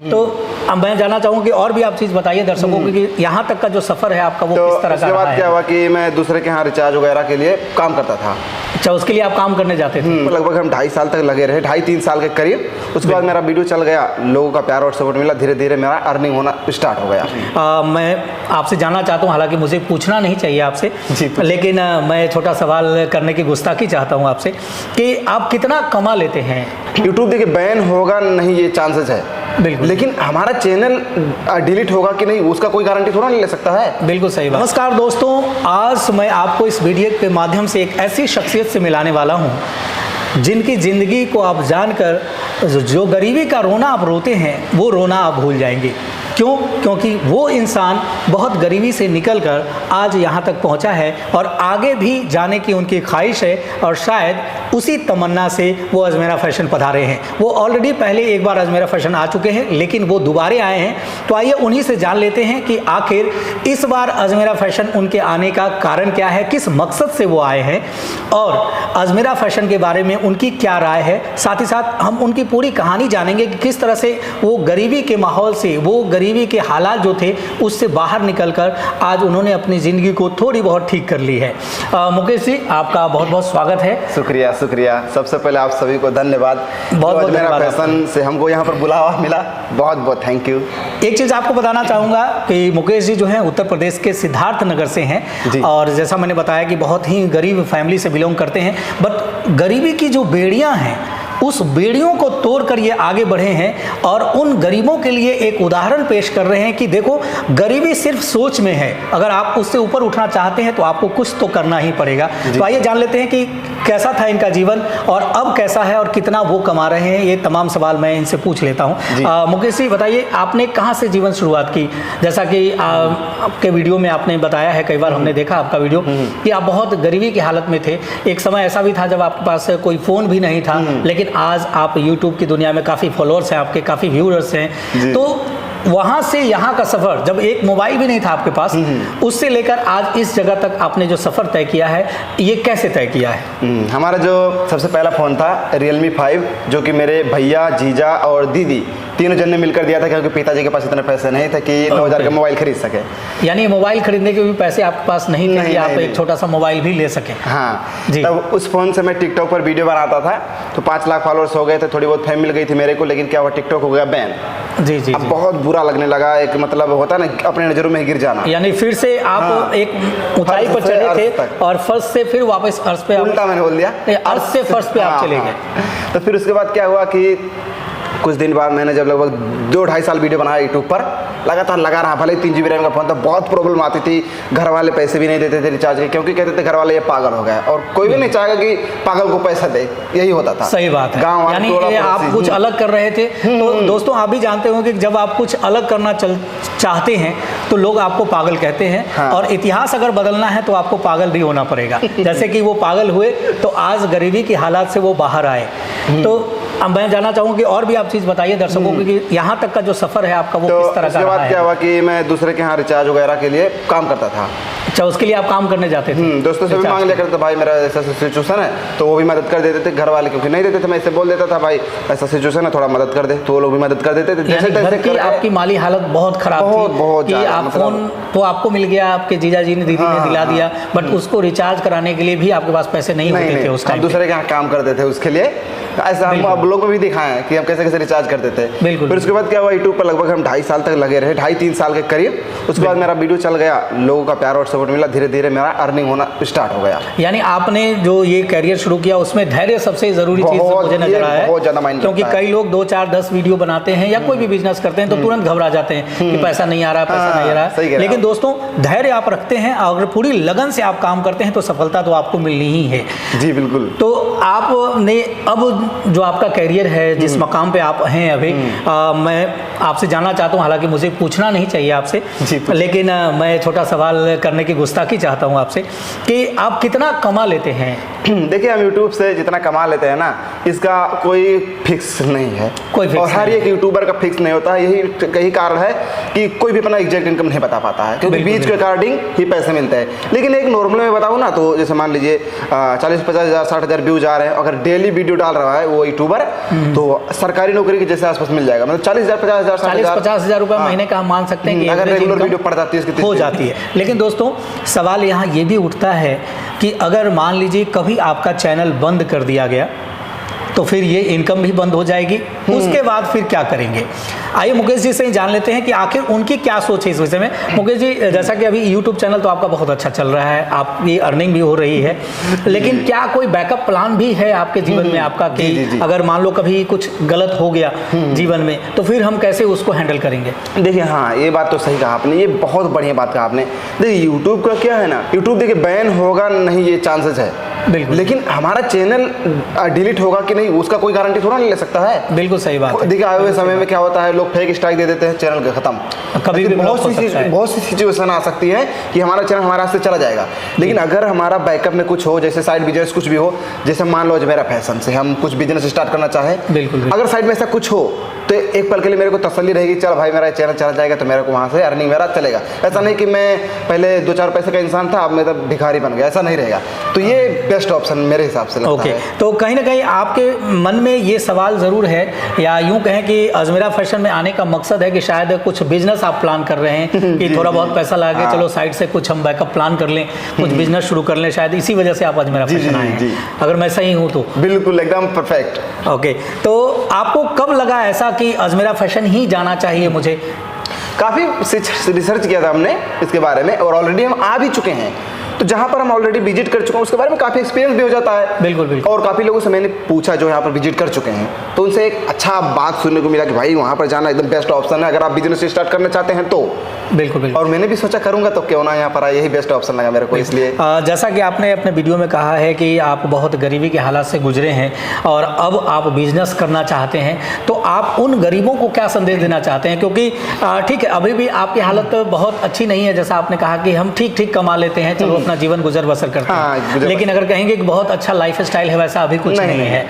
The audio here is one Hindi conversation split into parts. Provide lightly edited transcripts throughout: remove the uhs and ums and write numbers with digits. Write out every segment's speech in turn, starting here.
तो अब मैं जानना चाहूँगा कि और भी आप चीज़ बताइए दर्शकों को कि यहाँ तक का जो सफ़र है आपका वो किस तरह का रहा है। क्या हुआ कि मैं दूसरे के यहाँ रिचार्ज वगैरह के लिए काम करता था। अच्छा, उसके लिए आप काम करने जाते थे? लगभग हम 2.5 साल तक लगे रहे, 2.5-3 साल के करीब। उसके बाद मेरा वीडियो चल गया, लोगों का प्यार और सपोर्ट मिला, धीरे धीरे मेरा अर्निंग होना स्टार्ट हो गया। मैं आपसे जानना चाहता हूँ, हालांकि मुझे पूछना नहीं चाहिए आपसे, लेकिन मैं छोटा सवाल करने की गुस्ताखी चाहता हूँ आपसे कि आप कितना कमा लेते हैं? यूट्यूब देखिए बैन होगा नहीं, ये चांसेस है बिल्कुल, लेकिन हमारा चैनल डिलीट होगा कि नहीं उसका कोई गारंटी थोड़ा नहीं ले सकता है। बिल्कुल सही बात। नमस्कार दोस्तों, आज मैं आपको इस वीडियो के माध्यम से एक ऐसी शख्सियत से मिलाने वाला हूँ जिनकी ज़िंदगी को आप जानकर जो गरीबी का रोना आप रोते हैं वो रोना आप भूल जाएंगे। क्यों? क्योंकि वो इंसान बहुत गरीबी से निकलकर आज यहाँ तक पहुँचा है और आगे भी जाने की उनकी ख्वाहिश है और शायद उसी तमन्ना से वो अजमेरा फैशन पधारे हैं। वो ऑलरेडी पहले एक बार अजमेरा फैशन आ चुके हैं लेकिन वो दोबारे आए हैं। तो आइए उन्हीं से जान लेते हैं कि आखिर इस बार अजमेरा फैशन उनके आने का कारण क्या है, किस मकसद से वो आए हैं और अजमेरा फैशन के बारे में उनकी क्या राय है। साथ ही साथ हम उनकी पूरी कहानी जानेंगे कि किस तरह से वो गरीबी के माहौल से, वो गरीबी के हालात जो थे उससे बाहर निकलकर आज उन्होंने अपनी ज़िंदगी को थोड़ी बहुत ठीक कर ली है। मुकेश जी, आपका बहुत बहुत स्वागत है। शुक्रिया शुक्रिया। सबसे पहले आप सभी को धन्यवाद, बहुत बहुत मेरा फैशन से हमको यहाँ पर बुलावा मिला, बहुत बहुत थैंक यू। एक चीज़ आपको बताना चाहूँगा कि मुकेश जी जो हैं उत्तर प्रदेश के सिद्धार्थ नगर से हैं और जैसा मैंने बताया कि बहुत ही गरीब फैमिली से बिलोंग करते हैं, बट गरीबी की जो बेड़ियाँ हैं उस बेड़ियों को तोड़कर ये आगे बढ़े हैं और उन गरीबों के लिए एक उदाहरण पेश कर रहे हैं कि देखो गरीबी सिर्फ सोच में है, अगर आप उससे ऊपर उठना चाहते हैं तो आपको कुछ तो करना ही पड़ेगा। तो आइए जान लेते हैं कि कैसा था इनका जीवन और अब कैसा है और कितना वो कमा रहे हैं। ये तमाम सवाल मैं इनसे पूछ लेता हूँ। मुकेश जी बताइए, आपने कहाँ से जीवन शुरुआत की? जैसा कि आपके वीडियो में आपने बताया है, कई बार हमने देखा आपका वीडियो कि आप बहुत गरीबी की हालत में थे। एक समय ऐसा भी था जब आपके पास कोई फ़ोन भी नहीं था, लेकिन आज आप YouTube की दुनिया में काफ़ी फॉलोअर्स हैं, आपके काफ़ी व्यूअर्स हैं। तो वहाँ से यहाँ का सफ़र, जब एक मोबाइल भी नहीं था आपके पास, उससे लेकर आज इस जगह तक आपने जो सफ़र तय किया है, ये कैसे तय किया है? हमारा जो सबसे पहला फ़ोन था Realme 5, जो कि मेरे भैया, जीजा और दीदी तीनों जन ने मिलकर दिया था, क्योंकि पिताजी के पास इतने पैसे नहीं थे कि 9,000 का मोबाइल खरीद सके। यानी मोबाइल खरीदने के भी पैसे आपके पास नहीं थे कि आप एक छोटा सा मोबाइल भी ले सकें। हाँ जी। तब उस फ़ोन से मैं टिकटॉक पर वीडियो बनाता था, तो 5 लाख फॉलोअर्स हो गए थे, थोड़ी बहुत फेम मिल गई थी मेरे को, लेकिन क्या हुआ, टिकटॉक हो गया बैन। जी जी। अब बहुत बुरा लगने लगा, एक मतलब होता ना अपने नज़रों में गिर जाना। यानी फिर से आप एक ऊंचाई पर चढ़े थे और फर्श से फिर वापस अर्श पे, उल्टा मैंने बोल दिया, अर्श से फर्श पे आप चले गए। तो फिर उसके बाद क्या हुआ कि कुछ दिन बाद मैंने जब लगभग 2-2.5 साल वीडियो बनाया यूट्यूब पर, लगातार लगा रहा, भले 3 GB रैम का फ़ोन था, बहुत प्रॉब्लम आती थी, घर वाले पैसे भी नहीं देते थे रिचार्ज के, क्योंकि कहते थे घर वाले ये पागल हो गया, और कोई भी नहीं चाहेगा कि पागल को पैसा दे, यही होता था। सही बात है। गाँव यानी आप कुछ अलग कर रहे थे। तो दोस्तों आप भी जानते होंगे कि जब आप कुछ अलग करना चाहते हैं तो लोग आपको पागल कहते हैं, और इतिहास अगर बदलना है तो आपको पागल भी होना पड़ेगा। जैसे कि वो पागल हुए तो आज गरीबी की हालात से वो बाहर आए। तो अब मैं जानना चाहूँगा कि और भी आप चीज़ बताइए दर्शकों को कि यहाँ तक का जो सफ़र है आपका वो किस तरह का रहा है। उसके बाद क्या हुआ कि मैं दूसरे के यहाँ रिचार्ज वगैरह के लिए काम करता था। अच्छा, उसके लिए आप काम करने जाते थे? दोस्तों से भी मांग लिया करते, भाई मेरा ऐसा सिचुएशन है, तो वो भी मदद कर देते थे। घर वाले क्योंकि नहीं देते थे, मैं इससे बोल देता था भाई ऐसा सिचुएशन है, थोड़ा मदद कर दे, तो वो लोग भी मदद कर देते थे। जैसे तैसे आपकी माली हालत बहुत खराब थी, बहुत आप फोन तो आपको मिल गया, आपके जीजा जी ने, दीदी ने दिला दिया, बट उसको रिचार्ज कराने के लिए भी आपके पास पैसे नहीं होते थे उस टाइम। दूसरे के यहाँ काम करते थे, उसके लिए ऐसा हम आप लोगों को भी दिखाया है कि हम कैसे कैसे रिचार्ज करते थे। बिल्कुल। फिर उसके बाद क्या हुआ, यूट्यूब पर लगभग हम 2.5 साल तक लगे रहे, 2.5-3 साल के करीब। उसके बाद मेरा वीडियो चल गया, लोगों का प्यार और सपोर्ट मिला, धीरे धीरे मेरा अर्निंग होना स्टार्ट हो गया। यानी आपने जो ये करियर शुरू किया उसमें धैर्य सबसे ज़रूरी चीज़ मुझे नजर आया है, बहुत ज़्यादा मायने क्योंकि कई लोग 2-4-10 वीडियो बनाते हैं या कोई भी बिजनेस करते हैं तो तुरंत घबरा जाते हैं कि पैसा नहीं आ रहा, पैसा नहीं आ रहा। लेकिन दोस्तों धैर्य आप रखते हैं, अगर पूरी लगन से आप काम करते हैं तो सफलता तो आपको मिलनी ही है। जी बिल्कुल। तो आपने अब जो आपका कैरियर है, जिस मकाम पे आप हैं अभी, मैं आपसे जानना चाहता हूँ, हालांकि मुझे पूछना नहीं चाहिए आपसे, लेकिन मैं छोटा सवाल करने की गुस्ताखी चाहता हूँ आपसे कि आप कितना कमा लेते हैं? देखिए हम यूट्यूब से जितना कमा लेते हैं ना, इसका कोई फिक्स नहीं है, कोई फिक्स, और हर एक यूट्यूबर का फिक्स नहीं होता है। यही कारण है कि कोई भी अपना एग्जैक्ट इनकम नहीं बता पाता है, क्योंकि बीच के अकॉर्डिंग ही पैसे मिलते हैं। लेकिन एक नॉर्मल में बताऊँ ना, तो जैसे मान लीजिए 40-50 हज़ार 60 हज़ार व्यूज आ रहे हैं, अगर डेली वीडियो डाल रहा है वो यूट्यूबर, तो सरकारी नौकरी के जैसे आसपास मिल जाएगा, मतलब 40,000 50,000 40-50,000 रुपये महीने का हम मान सकते हैं कि अगर रेगुलर वीडियो पड़ जाती है इसकी हो जाती है। लेकिन दोस्तों सवाल यहाँ ये भी उठता है कि अगर मान लीजिए कभी आपका चैनल बंद कर दिया गया तो फिर ये इनकम भी बंद हो जाएगी, उसके बाद फिर क्या करेंगे? आइए मुकेश जी से ही जान लेते हैं कि आखिर उनकी क्या सोच है इस विषय में। मुकेश जी, जैसा कि अभी यूट्यूब चैनल तो आपका बहुत अच्छा चल रहा है, आपकी अर्निंग भी हो रही है, लेकिन क्या कोई बैकअप प्लान भी है आपके जीवन में आपका कि जी। अगर मान लो कभी कुछ गलत हो गया जीवन में तो फिर हम कैसे उसको हैंडल करेंगे? देखिए हाँ, ये बात तो सही कहा आपने, ये बहुत बढ़िया बात कहा आपने। देखिए यूट्यूब का क्या है ना, यूट्यूब देखिए बैन होगा नहीं ये चांसेस है बिल्कुल, लेकिन हमारा चैनल डिलीट होगा कि नहीं उसका कोई गारंटी थोड़ा नहीं ले सकता है। बिल्कुल सही बात है। देखिए आए हुए समय में क्या होता है, लोग फेक स्ट्राइक दे देते हैं, चैनल का खत्म। कभी भी बहुत सी सिचुएशन आ सकती है कि हमारा चैनल हमारे हाथ से चला जाएगा। लेकिन अगर हमारा बैकअप में कुछ हो, जैसे साइड बिजनेस कुछ भी हो, जैसे मान लो मेरा फैशन से हम कुछ बिजनेस स्टार्ट करना चाहें, बिल्कुल, अगर साइड में ऐसा कुछ हो तो एक पल के लिए मेरे को तसल्ली रहेगी, चल भाई मेरा चैनल चला जाएगा तो मेरे को वहाँ से अर्निंग मेरा चलेगा। ऐसा नहीं कि मैं पहले 2-4 पैसे का इंसान था अब मैं तो भिखारी बन गया, ऐसा नहीं रहेगा। तो ये बेस्ट ऑप्शन मेरे हिसाब से लगता है। तो कहीं ना कहीं आपके मन में ये सवाल ज़रूर है, या यूँ कहें कि अजमेरा फैशन में आने का मकसद है कि शायद कुछ बिजनेस आप प्लान कर रहे हैं कि थोड़ा बहुत पैसा लगा के चलो साइड से कुछ हम बैकअप प्लान कर लें, कुछ बिजनेस शुरू कर लें, शायद इसी वजह से आप अजमेरा फैशन आए हैं। अगर मैं सही हूँ तो बिल्कुल एकदम परफेक्ट। ओके, तो आपको कब लगा ऐसा कि अजमेरा फैशन ही जाना चाहिए मुझे? काफ़ी रिसर्च किया था हमने इसके बारे में और ऑलरेडी हम आ भी चुके हैं, तो जहाँ पर हम ऑलरेडी विजिट कर चुके हैं उसके बारे में काफ़ी एक्सपीरियंस भी हो जाता है। बिल्कुल बिल्कुल। और काफ़ी लोगों से मैंने पूछा जो यहाँ पर विजिट कर चुके हैं, तो उनसे एक अच्छा बात सुनने को मिला कि भाई वहाँ पर जाना एकदम बेस्ट ऑप्शन है अगर आप बिजनेस स्टार्ट करना चाहते हैं तो। बिल्कुल बिल्कुल। और मैंने भी सोचा करूंगा तो क्यों ना यहाँ पर आए, यही बेस्ट ऑप्शन लगा मेरे को। इसलिए जैसा कि आपने अपने वीडियो में कहा है कि आप बहुत गरीबी के हालात से गुजरे हैं और अब आप बिजनेस करना चाहते हैं, तो आप उन गरीबों को क्या संदेश देना चाहते हैं? क्योंकि ठीक है अभी भी आपकी हालत बहुत अच्छी नहीं है, जैसा आपने कहा कि हम ठीक ठीक कमा लेते हैं, चलो अपना जीवन गुजर बसर करते हैं, लेकिन अगर कहेंगे कि बहुत अच्छा लाइफ स्टाइल है, वैसा अभी कुछ नहीं है,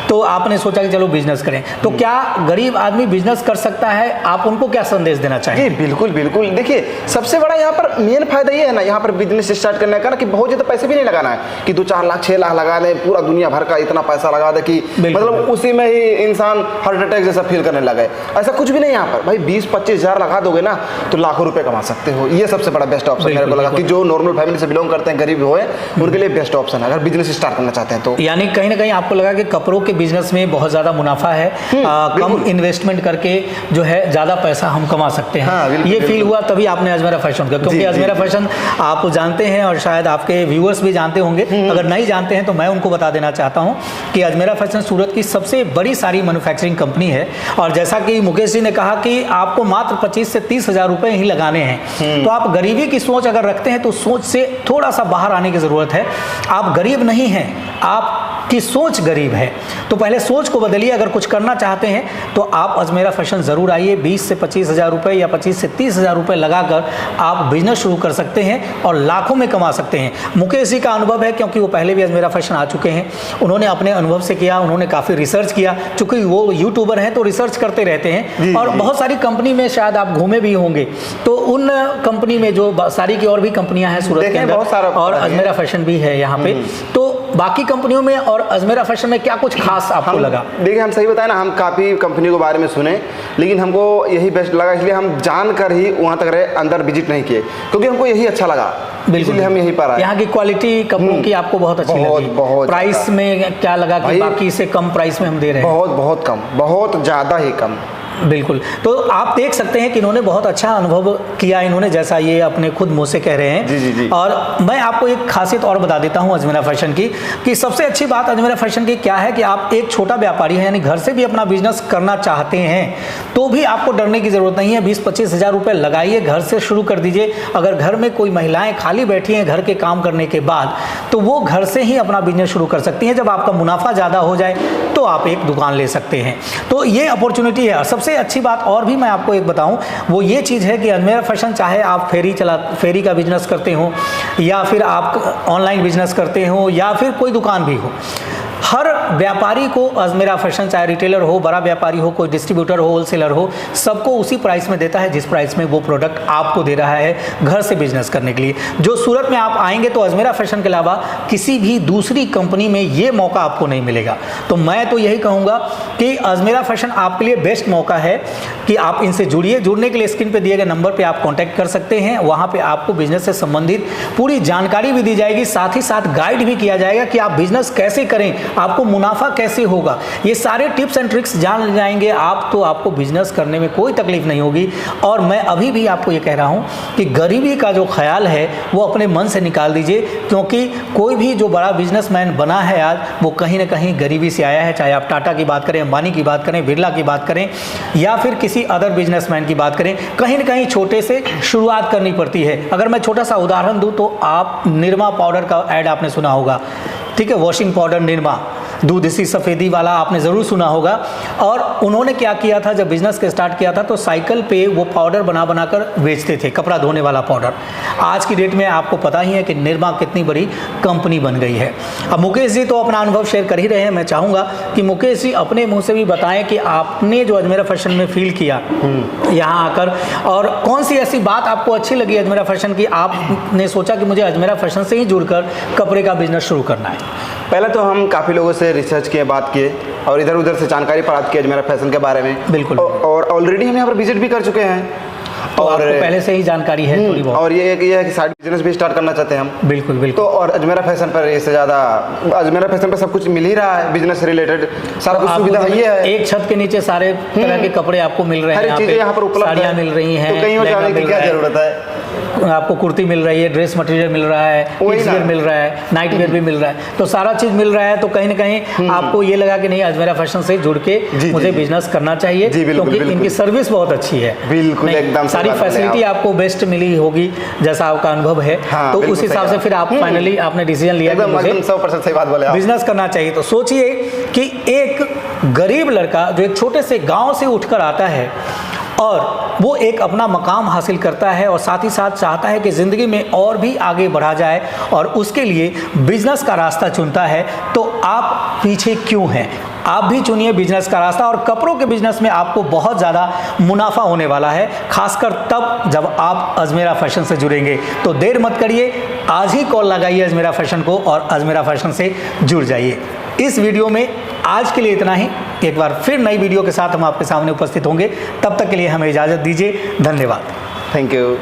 तो आपने सोचा कि चलो बिजनेस करें। तो क्या गरीब आदमी बिजनेस कर सकता है? आप उनको क्या संदेश देना चाहेंगे? बिल्कुल बिल्कुल। देखिए सबसे बड़ा यहाँ पर मेन फायदा ये है ना यहाँ पर बिजनेस स्टार्ट करने का ना कि बहुत ज़्यादा पैसे भी नहीं लगाना है कि 2-4 लाख 6 लाख लगा दे, पूरा दुनिया भर का इतना पैसा लगा दे कि मतलब उसी में ही इंसान हार्ट अटैक जैसा फील करने लगे। ऐसा कुछ भी नहीं यहाँ पर भाई, 20-25 हज़ार लगा दोगे ना तो लाखों रुपए कमा सकते हो। ये सबसे बड़ा बेस्ट ऑप्शन मेरे को लगा कि जो नॉर्मल फैमिली से बिलोंग करते हैं, गरीब हुए, उनके लिए बेस्ट ऑप्शन है अगर बिजनेस स्टार्ट करना चाहते हैं तो। यानी कहीं ना कहीं आपको लगा कि कपड़ों के बिजनेस में बहुत ज़्यादा मुनाफा है, कम इन्वेस्टमेंट करके जो है ज़्यादा पैसा हम कमा सकते हैं। ये फील हुआ तभी आपने अजमेरा फैशन का, क्योंकि अजमेरा फैशन आप जानते हैं और शायद आपके व्यूअर्स भी जानते होंगे, अगर नहीं जानते हैं तो मैं उनको बता देना चाहता हूं कि अजमेरा फैशन सूरत की सबसे बड़ी सारी मैन्युफैक्चरिंग कंपनी है। और जैसा कि मुकेश जी ने कहा कि आपको मात्र 25 से 30 हज़ार रुपए ही लगाने हैं, तो आप गरीबी की सोच अगर रखते हैं तो सोच से थोड़ा सा बाहर आने की ज़रूरत है। आप गरीब नहीं हैं, आपकी सोच गरीब है, तो पहले सोच को बदलिए। अगर कुछ करना चाहते हैं तो आप अजमेरा फैशन ज़रूर आइए। 20 से 25 हज़ार रुपये या 25 से 30 हज़ार रुपये लगाकर आप बिजनेस शुरू कर सकते हैं और लाखों में कमा सकते हैं। मुकेश जी का अनुभव है क्योंकि वो पहले भी अजमेरा फैशन आ चुके हैं, उन्होंने अपने अनुभव से किया, उन्होंने काफ़ी रिसर्च किया, चूँकि वो यूट्यूबर हैं तो रिसर्च करते रहते हैं और बहुत सारी कंपनी में शायद आप घूमे भी होंगे, तो उन कंपनी में जो सारी की और भी कंपनियां हैं सूरत के अंदर और अजमेरा फैशन भी है यहाँ पे, तो बाकी कंपनियों में और अजमेरा फैशन में क्या कुछ खास आपको लगा? देखिए हम सही बताएं ना, हम काफ़ी कंपनी के बारे में सुने लेकिन हमको यही बेस्ट लगा, इसलिए हम जानकर ही वहाँ तक रहे, अंदर विजिट नहीं किए क्योंकि हमको यही अच्छा लगा, इसलिए हम यहीं पर आए। यहाँ की क्वालिटी कपड़ों की आपको बहुत अच्छी लगी? बहुत। प्राइस में क्या लगा कि बाकी से कम प्राइस में हम दे रहे हैं? बहुत कम, बहुत ज़्यादा ही कम। बिल्कुल। तो आप देख सकते हैं कि इन्होंने बहुत अच्छा अनुभव किया, इन्होंने जैसा ये अपने खुद मुंह से कह रहे हैं। जी। और मैं आपको एक खासियत और बता देता हूं अजमेरा फैशन की, कि सबसे अच्छी बात अजमेरा फैशन की क्या है कि आप एक छोटा व्यापारी हैं, यानी घर से भी अपना बिजनेस करना चाहते हैं तो भी आपको डरने की ज़रूरत नहीं है। 20-25 हज़ार रुपये लगाइए, घर से शुरू कर दीजिए। अगर घर में कोई महिलाएँ खाली बैठी हैं घर के काम करने के बाद, तो वो घर से ही अपना बिजनेस शुरू कर सकती हैं। जब आपका मुनाफा ज़्यादा हो जाए तो आप एक दुकान ले सकते हैं। तो ये अपॉर्चुनिटी है। सबसे अच्छी बात और भी मैं आपको एक बताऊं, वो ये चीज़ है कि अजमेरा फैशन, चाहे आप फेरी का बिजनेस करते हो या फिर आप ऑनलाइन बिजनेस करते हो या फिर कोई दुकान भी हो, हर व्यापारी को अजमेरा फैशन, चाहे रिटेलर हो, बड़ा व्यापारी हो, कोई डिस्ट्रीब्यूटर हो, होलसेलर हो, सबको उसी प्राइस में देता है जिस प्राइस में वो प्रोडक्ट आपको दे रहा है घर से बिजनेस करने के लिए। जो सूरत में आप आएंगे तो अजमेरा फैशन के अलावा किसी भी दूसरी कंपनी में ये मौका आपको नहीं मिलेगा। तो मैं तो यही कहूँगा कि अजमेरा फैशन आपके लिए बेस्ट मौका है कि आप इनसे जुड़िए। जुड़ने के लिए स्क्रीन पे दिए गए नंबर पे आप कांटेक्ट कर सकते हैं। वहाँ पे आपको बिजनेस से संबंधित पूरी जानकारी भी दी जाएगी, साथ ही साथ गाइड भी किया जाएगा कि आप बिजनेस कैसे करें, आपको मुनाफा कैसे होगा, ये सारे टिप्स एंड ट्रिक्स जान जाएंगे आप, तो आपको बिजनेस करने में कोई तकलीफ नहीं होगी। और मैं अभी भी आपको ये कह रहा हूँ कि गरीबी का जो ख्याल है वो अपने मन से निकाल दीजिए, क्योंकि कोई भी जो बड़ा बिजनेसमैन बना है आज, वो कहीं ना कहीं गरीबी से आया है। चाहे आप टाटा की बात करें, अंबानी की बात करें, बिरला की बात करें, या फिर किसी अदर बिजनेसमैन की बात करें, कहीं ना कहीं छोटे से शुरुआत करनी पड़ती है। अगर मैं छोटा सा उदाहरण दूं तो आप निरमा पाउडर का ऐड आपने सुना होगा, ठीक है, वॉशिंग पाउडर निरमा, दूध सी सफ़ेदी वाला आपने ज़रूर सुना होगा। और उन्होंने क्या किया था, जब बिज़नेस के स्टार्ट किया था तो साइकिल पे वो पाउडर बना बना कर बेचते थे, कपड़ा धोने वाला पाउडर। आज की डेट में आपको पता ही है कि निरमा कितनी बड़ी कंपनी बन गई है। अब मुकेश जी तो अपना अनुभव शेयर कर ही रहे हैं, मैं चाहूँगा कि मुकेश जी अपने मुँह से भी बताएं कि आपने जो अजमेरा फैशन में फील किया यहाँ आकर, और कौन सी ऐसी बात आपको अच्छी लगी अजमेरा फैशन की, आपने सोचा कि मुझे अजमेरा फैशन से ही जुड़कर कपड़े का बिजनेस शुरू करना है। पहले तो हम काफ़ी लोगों से रिसर्च किए, बात किए और इधर उधर से जानकारी प्राप्त की अजमेरा फैशन के बारे में। बिल्कुल। और ऑलरेडी हम यहाँ पर विजिट भी कर चुके हैं, तो और पहले से ही जानकारी है थोड़ी बहुत। और ये है कि साइड बिजनेस भी स्टार्ट करना चाहते हैं हम। बिल्कुल बिल्कुल। तो और अजमेरा फैशन पर इससे ज़्यादा, अजमेरा फैशन पर सब कुछ मिल ही रहा है, बिजनेस से रिलेटेड सारा कुछ सुविधा ये है। एक छत के नीचे सारे तरह के कपड़े आपको मिल रहे हैं, हर चीज़ यहाँ पर उपलब्ध है, साड़ियाँ मिल रही हैं, तो कहीं और जाने की क्या जरूरत है, आपको कुर्ती मिल रही है, ड्रेस मटेरियल मिल रहा है, किड्स वेयर मिल रहा है, नाइट वेयर भी मिल रहा है, तो सारा चीज़ मिल रहा है। तो कहीं ना कहीं आपको ये लगा कि नहीं, अजमेरा फैशन से जुड़ के मुझे बिजनेस करना चाहिए, क्योंकि इनकी सर्विस बहुत अच्छी है। बिल्कुल, एकदम सारी फैसिलिटी आपको बेस्ट मिली होगी जैसा आपका अनुभव है। तो उस हिसाब से फिर आप फाइनली आपने डिसीजन लिया कि मुझे 100% सही बात बोले, बिजनेस करना चाहिए। तो सोचिए कि एक गरीब लड़का जो एक छोटे से गांव से उठकर आता है और वो एक अपना मकाम हासिल करता है, और साथ ही साथ चाहता है कि ज़िंदगी में और भी आगे बढ़ा जाए, और उसके लिए बिजनेस का रास्ता चुनता है, तो आप पीछे क्यों हैं? आप भी चुनिए बिजनेस का रास्ता। और कपड़ों के बिजनेस में आपको बहुत ज़्यादा मुनाफा होने वाला है, खासकर तब जब आप अजमेरा फैशन से जुड़ेंगे। तो देर मत करिए, आज ही कॉल लगाइए अजमेरा फैशन को और अजमेरा फैशन से जुड़ जाइए। इस वीडियो में आज के लिए इतना ही। एक बार फिर नई वीडियो के साथ हम आपके सामने उपस्थित होंगे, तब तक के लिए हमें इजाज़त दीजिए। धन्यवाद। Thank you.